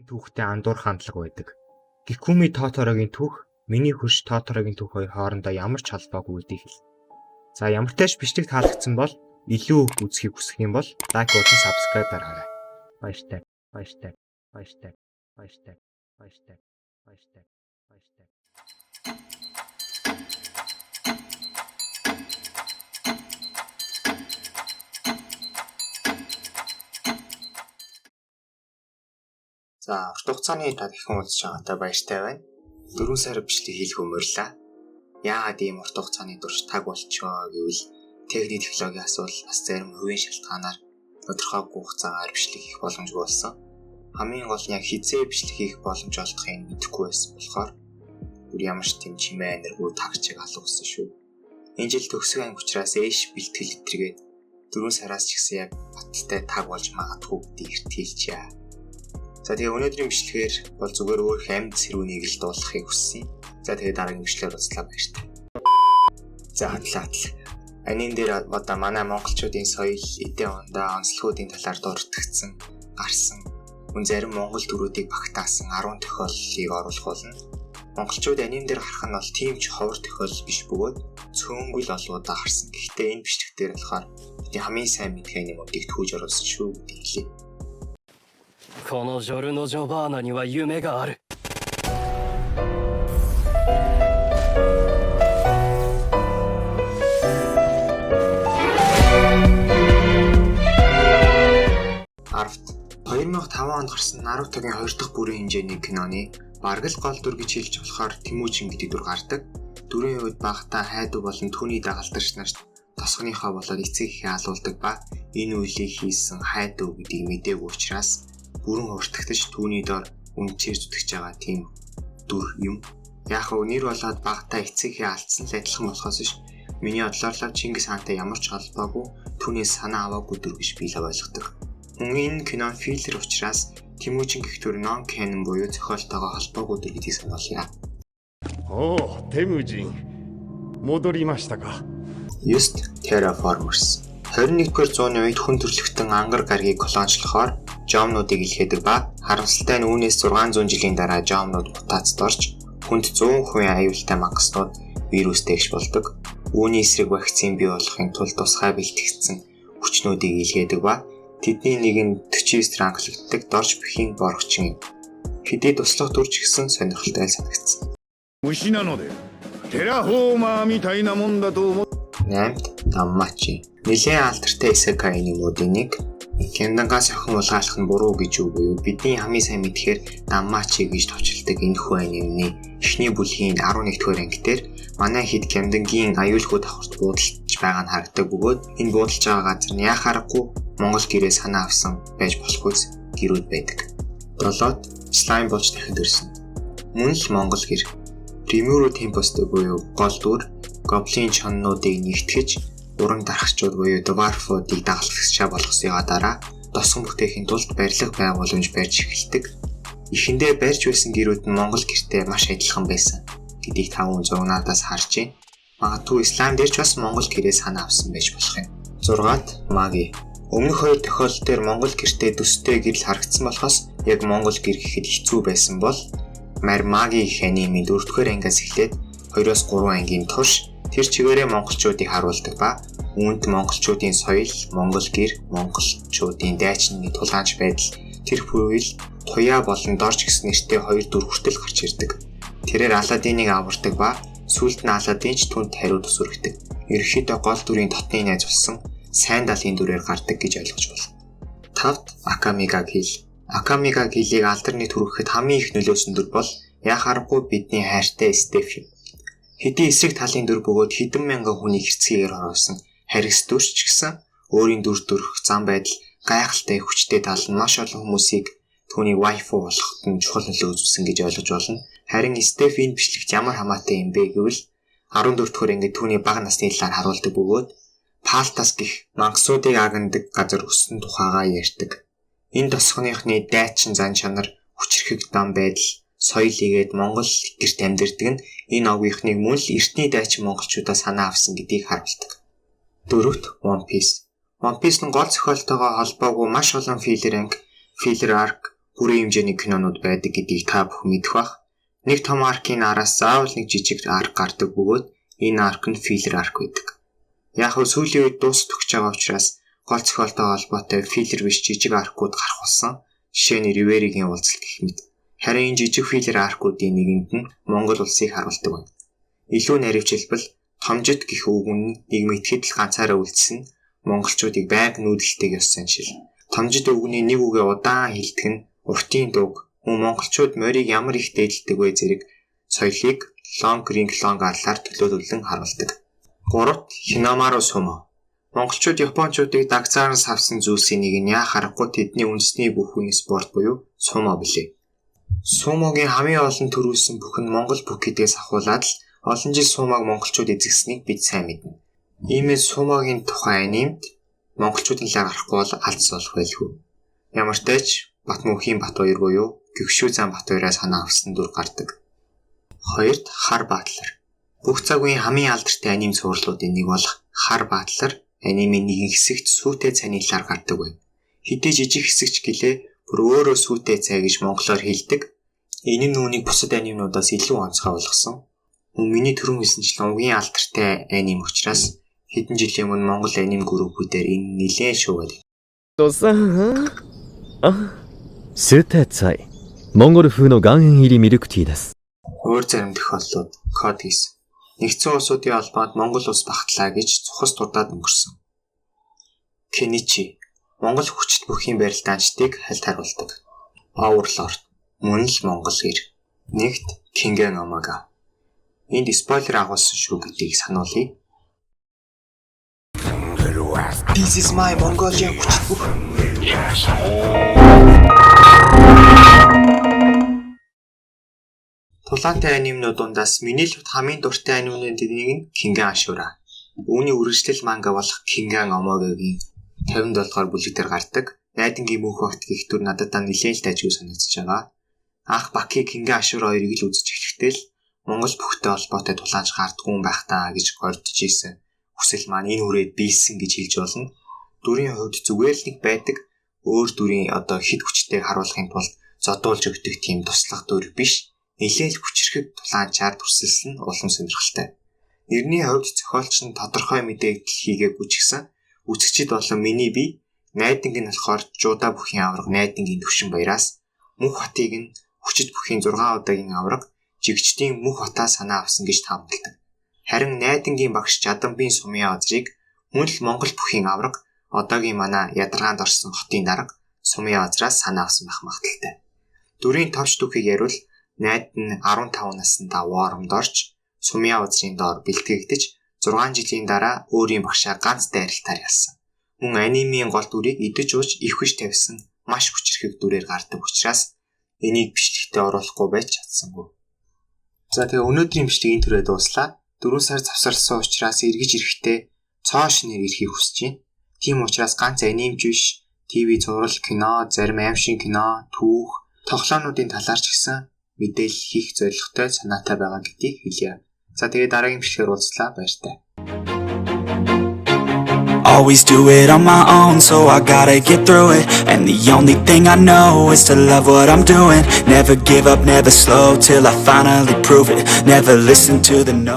түүхтэй андуур хандлага байдаг. Гикүми Тоторогийн түүх, миний хөрш Тоторогийн түүх хоёр хоорондоо ямар ч холбоогүй гэдгийг хэл. За ямар ч тааш бичлэг таалагдсан бол илүү их үзхийг хүсэх юм бол лайк болон subscribe дараарай. Баяртай. За, урт хугацааны та дахин уулзж байгаатай баяртай байна. 4 сар бичлэг хийх өмөрлөө. Яагаад ийм урт хугацааны турш таг болчихоо гэвэл техник технологийн асуудал бас зарим хувийн шалтгаанаар тодорхойгүй хугацаагаар бичлэг хийх боломжгүй болсон. Хамгийн гол нь яг хизээ бичлэг хийх боломж олдохыг мэдэхгүй байсан болохоор бүр ямар ч тийм чимээ энергүй тагчиг алга болсон шүү. Энэ жил төгсгөө анги учраас ээш бэлтгэл хэтэргээд 4 сараас ч гэсэн яг баталтай таг болж магадгүй гэдгийг эртгэлжээ. За тэгээ өнөөдрийн бичлэгээр бол зүгээр өөр амьд сэрүүнийг л дуулахыг хүссэн. За тэгээ дараагийн бичлэгээр уулзлаа баяртай. За хатлаа. Анийн дээр одоо манай монголчуудын соёл, эдийн ондоо, онцлогуудын талаар дурддагдсан, гарсан, мөн зарим монгол төрүүдийг багтаасан 10 тохиолдлыг оруулах болно. Монголчууд анийн дээр гарах нь бол тийм ч ховор тохиолдол биш бөгөөд цөөнгөл олгуудаа гарсан. Гэхдээ энэ бичлэгтэр болохоор бидний хамгийн сайн мэдхийн юмуудыг төвж оруулсан шүү гэдэг хэлье. このジョルノ・ジョバーナには夢がある。2005 онд гарсан Нарутогийн 2 дахь бүрийн хэмжээний киноны бараг л гол дүр гэж хэлж болохоор Тэмүүжин гэдэг дүр гардаг. Дүрийн үед багтаа хайдуу болон түүний дагалдарч нарт тосгоныхоо болоод эцэг эхээ алуулдаг ба энэ үйлийг хийсэн хайдуу гэдгийг мэдээгүй учраас бүрэн уртагдаж түүний дор үнчээр зүтгэж байгаа тийм дүр юм. Яг нь нэр болоод багтаа эцэгхээ алдсан л адилхан болохоос ш миний бодлоор Чингис хаантай ямар ч холбоогүй түүнээс санаа аваагүй дүр гэж би л ойлгодог. Мөн энэ кино филлер учраас Тэмүүжин гэх дүр нон канон буюу зохиолтойгоо холбоогүй дүр гэдгийг сануулъя. Оо, Тэмүүжин. Модоримашта ка. Just Terraformers 21-р зууны үед хүн төрөлхтөн ангар гаргийг колончлохоор жомнуудыг илгээдэг ба харамсалтай нь үүнээс 600 жилийн дараа жомнууд мутацд орж хүнд 100% аюултай магаснууд вирустэйгч болдог. Үүний эсрэг вакцин бий болохын тулд тусгай бэлтгэгдсэн хүчнүүдийг илгээдэг ба тэдний нэг нь 49 ранглагддаг дорж бүхийн боргочин. Хэдий туслах дүрч гисэн сонирхолтой санагдсан. 8. Даммачи. Нэлээд алдартай исекайны модын нэг. Кендангаас охин улгаалах нь буруу гэж үгүй юу? Бидний хамгийн сайн мэдхээр Даммачи гэж товчилдаг энэ хүү анимны эхний бүлгийн 11-р анги дээр манай хэд Кендангийн аюулгүй давхарт буудалж байгаа нь харагддаг бөгөөд энэ буудалж байгаа газар нь яа харахгүй монгол гэрээ санаа авсан байж болохгүйс гэрүүд байдаг. 7. Слайм болж дахид ирсэн. Мөн л монгол гэр. Примеро темпостэй буюу гол дүр гоблин чоннуудыг нэгтгэж уран дарахчууд буюу дварфуудыг дагалдагчаа болгосныга дараа досгон бүтээхийн тулд барилга байгууламж барьж эхэлдэг. Эхэндээ барьж байсан гэрүүд нь монгол гэртэй маш адилхан байсан гэдгийг таван зурнаас харж байна. Магадгүй ислам дээр ч бас монгол гэрээ санаа авсан байж болох юм. 6. Маги. Өмнөх хоёр тохиолдол дээр монгол гэртэй төстэй гэрэл харагдсан болохоос яг монгол гэр гэхэд хэцүү байсан бол Маги их анимын 4-р ангиас эхлээд 2-3 ангийн турш тэр чигээрээ монголчуудыг харуулдаг ба үүнд монголчуудын соёл, монгол гэр, монголчуудын дайчны тулгаанч байдал тэр бүвэл туяа болон дорж гэсэн нэртэй 2 дүр хүртэл гарч ирдэг. Тэрээр Аладдиныг авардаг ба сүүлд нь Аладдин ч түнд хариу төсвөргдөг. Ерөнхийдөө гол дүрийн дотны найз болсон сайн далхийн дүрээр гардаг гэж ойлгож байна. 5. Акамига гил. Акамига гилийг алдарны төрөөхөд хамгийн их нөлөөсөн дүр бол яхаарахгүй бидний хайртай Стеф юм. Хэдий эсрэг талын дүр бөгөөд хэдэн мянган хүний хэрцгийгээр оруулсан харьс дүрч ч гэсэн өөрийн дүр төрх зам байдал гайхалтай хүчтэй тал нь маш олон хүмүүсийг түүний вайфу болоход нь чухал нөлөө үзүүлсэн гэж ойлгож байна. Харин Стеф энэ бичлэгт ямар хамаатай юм бэ гэвэл 14-р ангид түүний бага насны талаар харуулдаг бөгөөд Палтас гэх мангасуудыг агнадаг газар өссөн тухайгаа ярьдаг. Энэ тосгоныхны дайчин зан чанар, хүчрхэг дам байдал, соёл игээд Монгол гэрт амьдардаг нь энэ овгийнхныг мөн л эртний дайчин монголчуудаа санаа авсан гэдгийг харуулдаг. 4. One Piece. One Piece-ийн гол зохиолтойгоо холбоогүй маш олон филлер анги, филлер арк, бүрийн хэмжээний кинонууд байдаг гэдгийг та бүхэн мэдэх бах. Нэг том аркийн араас заавал нэг жижиг арк гардаг бөгөөд энэ арк нь филлер арк байдаг. Яг нь сүүлийн үед дуусах төгсөж байгаа учраас гол зохиолтой холбоотой филлер биш жижиг аркууд гарах болсон. Жишээ нь Риверигийн уулзалт гэх мэт. Харин энэ жижиг филлер аркуудын нэгэнд нь Монгол улсыг харуулдаг байна. Илүү наривчлбал томжид гэх үг нь нийгмийн итгэл ганцаараа үлдсэн монголчуудыг байнга нүүдэлтэйг ёссон шил. Томжид үгний нэг үгээ удаан хэлдэг нь уртын дуг мөн монголчууд морийг ямар их дээдэлдэг вэ зэрэг соёлыг long ring long арлаар төлөөлөлөн харуулдаг. 3. Хинамару сумо. Монголчууд Япончуудыг дагцаарн савсан зүйлсийн нэг нь яа харахгүй тэдний үндэсний бүх үеийн спорт буюу сумо билээ. Сумогийн хамгийн олон төрүүлсэн бүхэн Монгол бүх гэдгээс ахуулаад л олон жил сумог монголчууд эзэгсэнийг бид сайн мэднэ. Иймээс сумогийн тухай анимд монголчуудын лаг гарахгүй бол алдс болох байлгүй. Ямар ч тач Батмөнхийн Батбаяр буюу Гөгшүү зам Батбаяраас санаа авсан дүр гардаг. 2. Хар Баатлар. Бүх цаг үеийн хамгийн алдартай аним цувралуудын нэг бол Хар Баатлар анимын нэгэн хэсэгт сүйтэй цайны талаар гардаг байна. Хэдий жижиг хэсэгч гэлээ бүр өөрөө сүйтэй цай гэж монголоор хэлдэг. Энэ нь үүнийг бусад анимнуудаас илүү онцгой болгосон. Миний түрүүн хэлсэнчлэн угийн алдартай аним учраас хэдэн жилийн өмнө Монгол аним группүүдээр энэ нэлээд шуугаад. ステツァイモンゴル風の岩塩入りミルクティーです。 Өөр зарим тохиолдлууд Кодис Нэгдсэн улсуудын холбоонд Монгол улс багтлаа гэж цухас дурдаад өнгөрсөн. Кеничи Монгол хүчит бүхийн барилдаанчдыг хальт харуулдаг. Overlord мөн л Монгол гэр. Нэгт Kingen Omega. Энд спойлер агуулсан шүү гэдгийг сануулъя. This is my Mongolian хүчит бүх. Тулаантай анимнууд дундаас миний л хамгийн дуртай анимнуудын нэг нь Kingen Ashura. Үүний үргэлжлэл манга болох Kingen Omega-гийн 57 дугаар бүлэг дээр гардаг. Найдангийн мөнх багт гэх дүр надад нэлээд л ажиг санагдаж байгаа. Анх Баки Kingen Ashura хоёрыг л үзэж эхлэхдээ л Монгол бүхтэй холбоотой тулаанч гардгүй байх таа гэж гордож ийсэн. Хүсэл маань энэ үрээд биелсэн гэж хэлж болно. Дүрийн хувьд зүгээр л нэг байдаг өөр дүрийн хэд хүчтэйг харуулахын тулд зодуулж өгдөг тийм туслах дүр биш. Нэлээд хүчрхэг тулаанчаар дүрсэлсэн улам сонирхолтой. Нэрний хувьд зохиолч нь тодорхой мэдээлэл хийгээгүй ч гэсэн үзэгчид болон миний бие найдангийн болохоор Жуда бүхийн авраг найдангийн төвшин баяраас мөнх хотыг нь хүчит бүхийн 6 удаагийн авраг жигчдийн мөнх хотаа санаа авсан гэж таамагладаг. Харин найдангийн багш Жадамбын сумын озрыг мөн л Монгол бүхийн авраг одоогийн манай ядаргаанд орсон хотын дарга сумын озраас санаа авсан байх магадaltaй. Дүрийн товч түүхийг яривал найд нь 15 наснда Воромд орж сумын озрын доор бэлтгэгдэж 6 жилийн дараа өөрийн багшаа ганц дайралтаар ялсан. Мөн анимын гол дүрийг идэж ууж их хүч тавьсан маш хүчрхэг дүрээр гардаг учраас энийг бичлэгтээ оруулахгүй байж чадсангүй. За тэгээ өнөөдрийн бичлэг энэ төрөд дууслаа. 4 сар завсарласан учраас эргэж ирэхдээ цоо шинээр ирэхийг хүсэж байна. Тийм учраас ганц анимч биш, ТV зураг, кино, зарим аимшиг кино, түүх, тоглоомнуудын талаар ч гэсэн мэдээлэл хийх зорилготой санаатай байгаа гэдгийг хэлье. За тэгээ дараагийн бичлэгээр уулзлаа, баяртай. Always do it on my own, so I gotta get through it. And the only thing I know is to love what I'm doing. Never give up, never slow, till I finally prove it. Never listen to the no.